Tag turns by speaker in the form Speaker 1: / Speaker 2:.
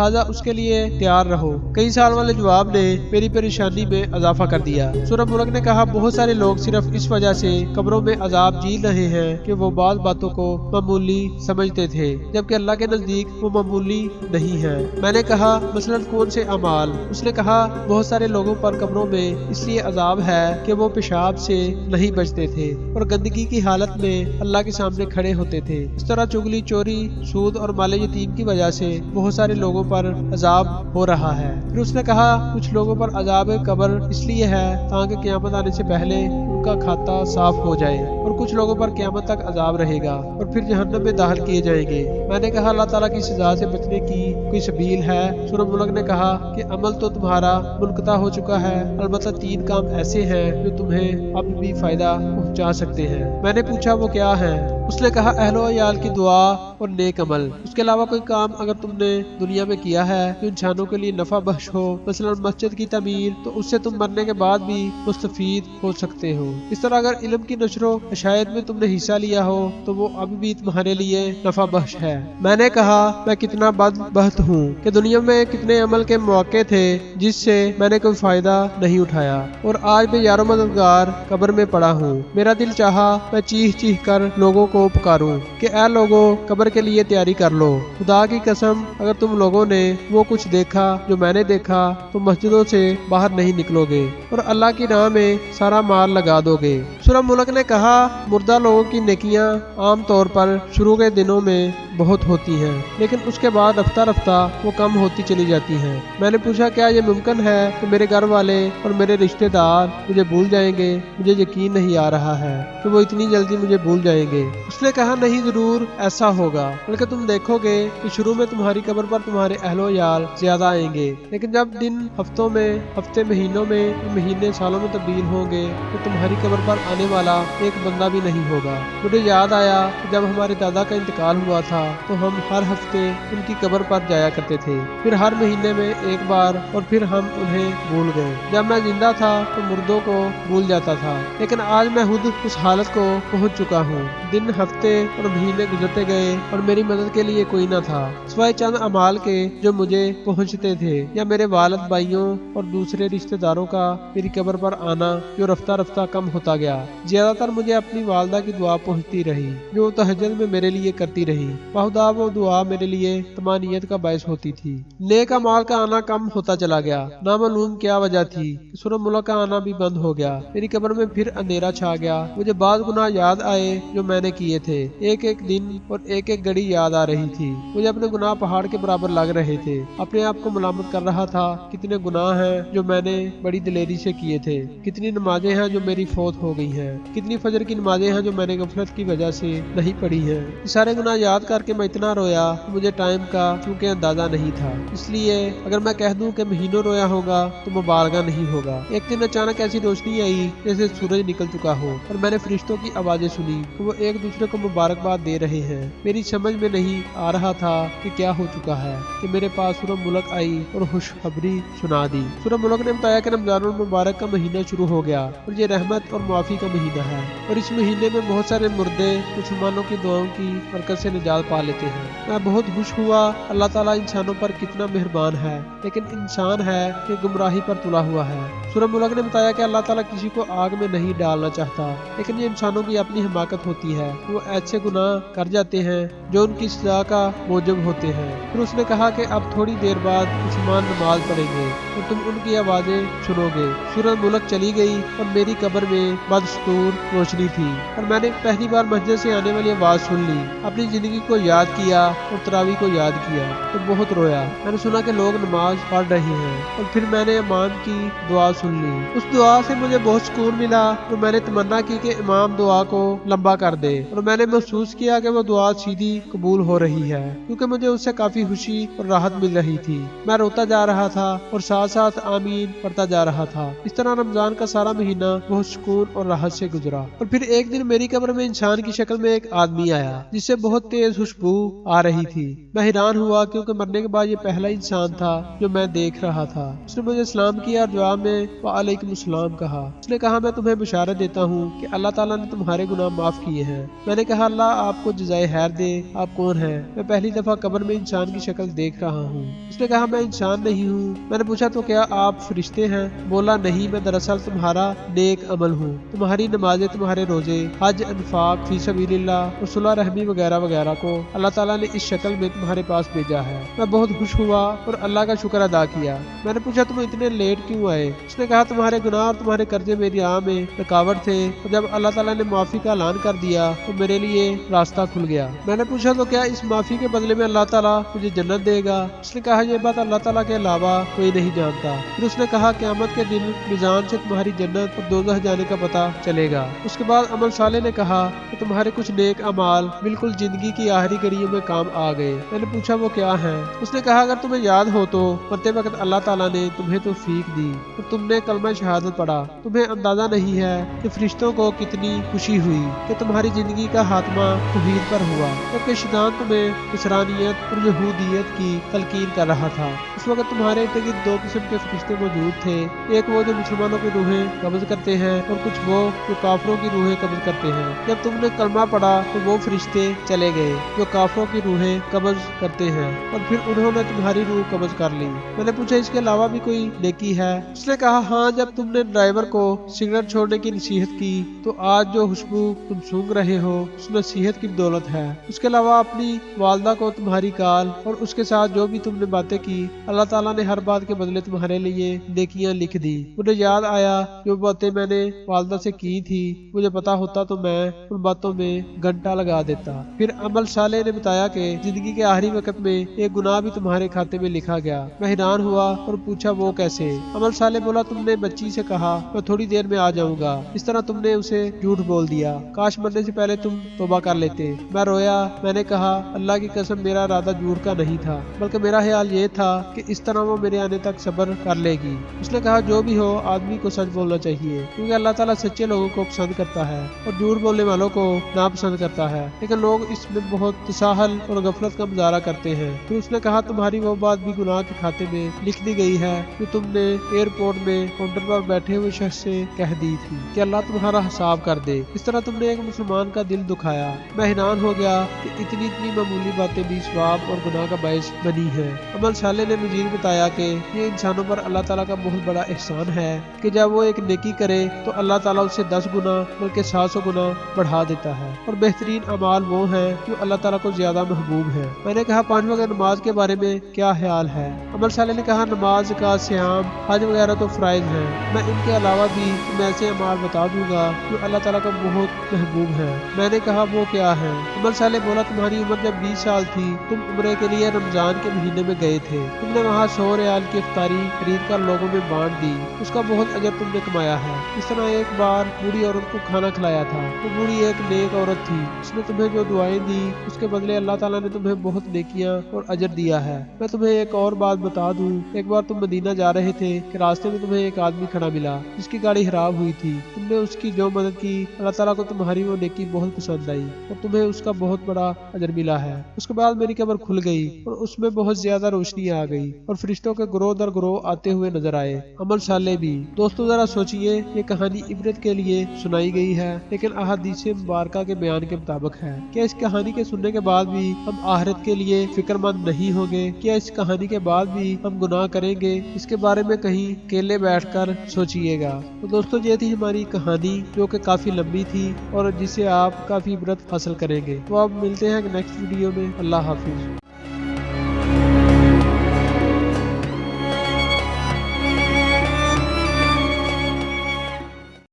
Speaker 1: لہٰذا اس کے لیے تیار رہو۔ کئی سال والے جواب نے میری پریشانی میں اضافہ کر دیا۔ سورہ ملک نے کہا بہت سارے لوگ صرف اس وجہ سے قبروں میں عذاب جھیل رہے ہیں کہ وہ بعض باتوں کو معمولی سمجھتے تھے جبکہ اللہ کے نزدیک وہ معمولی نہیں ہے۔ میں نے کہا مثلاً کون سے اعمال؟ اس نے کہا بہت سارے لوگوں پر قبروں میں اس لیے عذاب ہے کہ وہ پیشاب سے نہیں بچتے تھے اور گندگی کی حالت میں اللہ کے سامنے کھڑے ہوتے تھے۔ اس طرح چغلی، چوری، سود اور مال یتیم کی وجہ سے بہت سارے لوگوں پر عذاب ہو رہا ہے۔ پھر اس نے کہا کچھ لوگوں پر عذاب قبر اس لیے ہے تاکہ قیامت آنے سے پہلے ان کا کھاتا صاف ہو جائے، اور کچھ لوگوں پر قیامت تک عذاب رہے گا اور پھر جہنم میں داخل کیے جائیں گے۔ میں نے کہا اللہ تعالیٰ کی سزا سے بچنے کی کوئی سبیل ہے؟ سورہ ملک نے کہا کہ عمل تو تمہارا منقطع ہو چکا ہے، البتہ 3 کام ایسے ہیں جو تمہیں اب بھی فائدہ پہنچا سکتے ہیں۔ میں نے پوچھا وہ کیا ہیں؟ اس نے کہا اہل و عیال کی دعا اور نیک عمل۔ اس کے علاوہ کوئی کام اگر تم نے دنیا میں کیا ہے جو انسانوں کے لیے نفع بخش ہو، مثلا مسجد کی تعمیر، تو اس سے تم مرنے کے بعد بھی مستفید ہو سکتے ہو۔ اس طرح اگر علم کی نشر و اشاعت میں تم نے حصہ لیا ہو تو وہ اب بھی تمہارے لیے نفع بخش ہے۔ میں نے کہا میں کتنا بدبخت ہوں کہ دنیا میں کتنے عمل کے مواقع تھے جس سے میں نے کوئی فائدہ نہیں اٹھایا، اور آج میں یار و مددگار قبر میں پڑا ہوں۔ میرا دل چاہا میں چیخ چیخ کر لوگوں کو پکاروں کہ اے لوگوں قبر کے لیے تیاری کر لو۔ خدا کی قسم اگر تم لوگوں نے وہ کچھ دیکھا جو میں نے دیکھا تو مسجدوں سے باہر نہیں نکلو گے اور اللہ کی راہ میں سارا مال لگا دو گے۔ سورہ ملک نے کہا مردہ لوگوں کی نیکیاں عام طور پر شروع کے دنوں میں بہت ہوتی ہیں، لیکن اس کے بعد رفتہ رفتہ وہ کم ہوتی چلی جاتی ہیں۔ میں نے پوچھا کیا یہ ممکن ہے کہ میرے گھر والے اور میرے رشتہ دار مجھے بھول جائیں گے؟ مجھے یقین نہیں آ رہا ہے کہ وہ اتنی جلدی مجھے بھول جائیں گے۔ اس نے کہا نہیں ضرور ایسا ہوگا، بلکہ تم دیکھو گے کہ شروع میں تمہاری قبر پر تمہارے اہل و عیال زیادہ آئیں گے، لیکن جب دن ہفتوں میں، ہفتے مہینوں میں، مہینے سالوں میں تبدیل ہوں گے تو تمہاری قبر پر آنے والا ایک بندہ بھی نہیں ہوگا۔ مجھے یاد آیا کہ جب ہمارے دادا کا انتقال ہوا تھا تو ہم ہر ہفتے ان کی قبر پر جایا کرتے تھے، پھر ہر مہینے میں ایک بار، اور پھر ہم انہیں بھول گئے۔ جب میں زندہ تھا تو مردوں کو بھول جاتا تھا، لیکن آج میں خود اس حالت کو پہنچ چکا ہوں۔ دن، ہفتے اور مہینے گزرتے گئے اور میری مدد کے لیے کوئی نہ تھا سوائے چند اعمال کے جو مجھے پہنچتے تھے، یا میرے والد، بھائیوں اور دوسرے رشتہ داروں کا میری قبر پر آنا جو رفتہ رفتہ کم ہوتا گیا۔ زیادہ تر مجھے اپنی والدہ کی دعا پہنچتی رہی جو تہجد میں میرے لیے کرتی رہی۔ بہدا وہ دعا میرے لیے طمانینت کا باعث ہوتی تھی۔ نیک اعمال کا آنا کم ہوتا چلا گیا۔ نامعلوم کیا وجہ تھی کہ سورہ ملک کا آنا بھی بند ہو گیا۔ میری قبر میں پھر اندھیرا چھا گیا۔ مجھے بعض گناہ یاد آئے جو میں نے کیے تھے، ایک ایک دن اور ایک ایک گھڑی یاد آ رہی تھی۔ مجھے اپنے گناہ پہاڑ کے برابر لگ رہے تھے۔ اپنے آپ کو ملامت کر رہا تھا کتنے گناہ ہیں جو میں نے بڑی دلیری سے کیے تھے، کتنی نمازیں ہیں جو میری فوت ہو گئی ہیں، کتنی فجر کی نمازیں ہیں جو میں نے غفلت کی وجہ سے نہیں پڑھی ہیں۔ یہ سارے گناہ یاد کر کے میں اتنا رویا کہ مجھے ٹائم کا چونکہ اندازہ نہیں تھا، اس لیے اگر میں کہہ دوں کہ مہینوں رویا ہوگا تو مبالغہ نہیں ہوگا۔ ایک دن اچانک ایسی روشنی آئی جیسے سورج نکل چکا ہو، اور میں نے فرشتوں کی آوازیں سنی کہ وہ ایک دوسرے کو مبارکباد دے رہے ہیں۔ میری سمجھ میں نہیں آ رہا تھا کہ کیا ہو چکا ہے کہ میرے پاس سورہ ملک آئی اور خوشخبری سنا دی۔ سورہ ملک نے بتایا کہ رمضان المبارک کا مہینہ شروع ہو گیا اور یہ رحمت اور معافی کا مہینہ ہے، اور اس مہینے میں بہت سارے مردے مسلمانوں کی دعاؤں کی برکت سے نجات پا لیتے ہیں۔ میں بہت خوش ہوا۔ اللہ تعالیٰ انسانوں پر کتنا مہربان ہے، لیکن انسان ہے کہ گمراہی پر تلا ہوا ہے۔ سورہ ملک نے بتایا کہ اللہ تعالیٰ کسی کو آگ میں نہیں ڈالنا چاہتا، لیکن یہ انسانوں کی اپنی حماقت ہوتی ہے، وہ ایسے گناہ کر جاتے ہیں جو ان کی سزا کا موجب ہوتے ہیں۔ پھر اس نے کہا کہ اب تھوڑی دیر بعد مسلمان نماز پڑھیں گے اور تم ان کی آوازیں سنو گے۔ سورہ ملک چلی گئی اور میری قبر میں بدستور روشنی تھی، اور میں نے پہلی بار مسجد سے آنے والی آواز سن لی، اپنی زندگی کو یاد کیا اور تراویح کو یاد کیا تو بہت رویا۔ میں نے سنا کہ لوگ نماز پڑھ رہے ہیں، اور پھر میں نے امام کی دعا سن لی۔ اس دعا سے مجھے بہت سکون ملا، اور میں نے تمنا کی کہ امام دعا کو لمبا کر دے، اور میں نے محسوس کیا کہ وہ دعا سیدھی قبول ہو رہی ہے، کیونکہ مجھے اس سے کافی خوشی اور راحت مل رہی تھی۔ میں روتا جا رہا تھا اور ساتھ ساتھ آمین پڑھتا جا رہا تھا۔ اس طرح رمضان کا سارا مہینہ بہت سکون اور راحت سے گزرا۔ اور پھر ایک دن میری قبر میں انسان کی شکل میں ایک آدمی آیا جس سے بہت تیز خوشبو آ رہی تھی۔ میں حیران ہوا کیونکہ مرنے کے بعد یہ پہلا انسان تھا جو میں دیکھ رہا تھا۔ اس نے مجھے سلام کیا اور جواب میں وعلیکم السلام کہا۔ اس نے کہا میں تمہیں بشارت دیتا ہوں کہ اللہ تعالیٰ نے تمہارے گناہ معاف کیے ہیں میں نے کہا اللہ آپ کو جزائے خیر دے، آپ کون ہیں؟ میں پہلی دفعہ قبر میں انسان کی شکل دیکھ رہا ہوں۔ اس نے کہا میں انسان نہیں ہوں۔ میں نے پوچھا تو کیا آپ فرشتے ہیں؟ بولا نہیں، میں دراصل تمہارا نیک عمل ہوں، تمہاری نمازیں، تمہارے روزے، حج، انفاق فی سبیل اللہ اور صلح رحمی وغیرہ وغیرہ کو اللہ تعالیٰ نے اس شکل میں تمہارے پاس بھیجا ہے۔ میں بہت خوش ہوا اور اللہ کا شکر ادا کیا۔ میں نے پوچھا تم اتنے لیٹ کیوں آئے؟ اس نے کہا تمہارے گناہ اور تمہارے قرضے میری راہ میں رکاوٹ تھے، اور جب اللہ تعالیٰ نے معافی کا اعلان کر دیا تو میرے لیے راستہ کھل گیا۔ میں نے پوچھا تو کیا اس معافی کے بدلے میں اللہ تعالیٰ مجھے جنت دے گا؟ اس نے کہا یہ بات اللہ تعالیٰ کے علاوہ کوئی نہیں جانتا۔ پھر اس نے کہا قیامت کے دن میزان سے تمہاری جنت اور دوزخ جانے کا پتہ چلے گا۔ اس کے بعد عمل صالح نے کہا کہ تمہارے کچھ نیک اعمال بالکل زندگی کی آخری گھڑیوں میں کام آ گئے۔ میں نے پوچھا وہ کیا ہیں؟ اس نے کہا اگر تمہیں یاد ہو تو مرتے وقت اللہ تعالیٰ نے تمہیں توفیق دی اور تم نے کلمہ شہادت پڑھا۔ تمہیں اندازہ نہیں ہے کہ فرشتوں کو کتنی خوشی ہوئی کہ تمہاری زندگی کا خاتمہ توحید پر ہوا، کیونکہ شیطان تمہیں نصرانیت اور یہودیت کی تلقین کر رہا تھا۔ اس وقت تمہارے ارد گرد دو قسم کے فرشتے موجود تھے، ایک وہ جو مسلمانوں کی روحیں قبض کرتے ہیں اور کچھ وہ جو کافروں کی روحیں قبض کرتے ہیں۔ جب تم نے کلمہ پڑھا تو وہ فرشتے چلے گئے جو کافروں کی روحیں قبض کرتے ہیں، اور پھر انہوں نے تمہاری روح قبض کر لی۔ میں نے پوچھا اس کے علاوہ بھی کوئی نیکی ہے؟ اس نے کہا ہاں، جب تم نے ڈرائیور کو سگریٹ چھوڑنے کی نصیحت کی تو آج جو خوشبو تم سونگ رہے ہو اس نصیحت کی بدولت ہے۔ اس کے علاوہ اپنی والدہ کو تمہاری کال اور اس کے ساتھ جو بھی تم نے باتیں کی، اللہ تعالیٰ نے ہر بات کے بدلے تمہارے لیے نیکیاں لکھ دی۔ مجھے یاد آیا جو باتیں میں نے والدہ سے کی تھی، مجھے پتا ہوتا تو میں ان باتوں میں گھنٹہ لگا دیتا۔ پھر عمل صالح نے بتایا کہ زندگی کے آخری وقت میں ایک گناہ بھی تمہارے کھاتے میں لکھا گیا۔ میں حیران ہوا اور پوچھا وہ کیسے؟ عمل صالح بولا تم نے بچی سے کہا میں تھوڑی دیر میں آ جاؤں گا، اس طرح تم نے اسے جھوٹ بول دیا، کاش مرنے سے پہلے تم توبہ کر لیتے۔ میں رویا، میں نے کہا اللہ کی قسم میرا ارادہ جھوٹ کا نہیں تھا، بلکہ میرا خیال یہ تھا کہ اس طرح وہ میرے آنے تک صبر کر لے گی۔ اس نے کہا جو بھی ہو آدمی کو سچ بولنا چاہیے، کیونکہ اللہ تعالیٰ سچے لوگوں کو پسند کرتا ہے اور جھوٹ بولنے والوں کو ناپسند کرتا ہے، لیکن لوگ اس میں بہت تساہل اور غفلت کا مظاہرہ کرتے ہیں۔ پھر اس نے کہا تمہاری وہ بات بھی گناہ کے کھاتے میں لکھ دی گئی ہے جو تم نے ایئرپورٹ میں کاؤنٹر پر بیٹھے ہوئے شخص سے کہہ دی تھی کہ اللہ تمہارا حساب کر دے۔ اس طرح تم نے ایک مسلمان کا دل دکھایا۔ میں حیران ہو گیا کہ اتنی معمولی باتیں بھی ثواب اور گناہ کا باعث بنی ہیں۔ عمل صالح نے مزید بتایا کہ یہ انسانوں پر اللہ تعالیٰ کا بہت بڑا احسان ہے کہ جب وہ ایک نیکی کرے تو اللہ تعالیٰ اسے 10 گنا بلکہ 700 گنا بڑھا دیتا ہے، اور بہترین اعمال وہ ہیں جو اللہ تعالیٰ کو زیادہ محبوب ہے۔ میں نے کہا 5 وقت نماز کے بارے میں کیا خیال ہے؟ عمل صالح نے کہا نماز، زکوٰۃ، صیام، حج وغیرہ تو فرائض ہیں، میں ان کے علاوہ بھی تمہیں ایسے اعمال بتا دوں گا جو اللہ تعالیٰ کو بہت محبوب ہے۔ میں نے کہا وہ کیا ہے؟ عمل صالح بولا تمہاری عمر جب 20 سال تھی تم عمرے کے لیے رمضان کے مہینے میں گئے تھے، تم نے وہاں 100 ریال کی افطاری خرید کر لوگوں میں بانٹ دی، اس کا بہت اجر تم نے کمایا ہے۔ اس طرح ایک بار بوڑھی عورت کو کھانا کھلایا تھا، وہ بوڑھی ایک نیک عورت تھی، اس نے تمہیں جو دعائیں دی اس کے بدلے اللہ تعالیٰ نے تمہیں بہت نیکیاں اور اجر دیا ہے۔ میں تمہیں ایک اور بات بتا دوں، ایک بار تم مدینہ جا رہے تھے کہ راستے میں تمہیں ایک آدمی کھڑا ملا جس کی گاڑی خراب ہوئی تھی، تم نے اس کی جو مدد کی اللہ تعالیٰ کو تمہاری وہ نیکی بہت پسند آئی اور تمہیں اس کا بہت بڑا اجر ملا ہے۔ اس کے بعد میری قبر کھل گئی اور اس میں بہت زیادہ روشنی آ گئی اور فرشتوں کے گروہ در گروہ آتے ہوئے نظر آئے، عمل صالح بھی۔ دوستو ذرا سوچئے، یہ کہانی عبرت کے لیے سنائی گئی ہے لیکن احادیث مبارکہ کے بیان کے مطابق ہے۔ کیا اس کہانی کے سننے کے بعد بھی ہم آخرت کے لیے فکر مند نہیں ہوں گے؟ کیا اس کہانی کے بعد بھی ہم گناہ کریں گے؟ اس کے بارے میں کہیں اکیلے بیٹھ کر سوچئے گا۔ تو دوستو یہ تھی ہماری کہانی جو کہ کافی لمبی تھی اور جس سے آپ کافی عبرت حاصل کریں گے۔ تو اب ملتے ہیں نیکسٹ ویڈیو میں۔ اللہ حافظ۔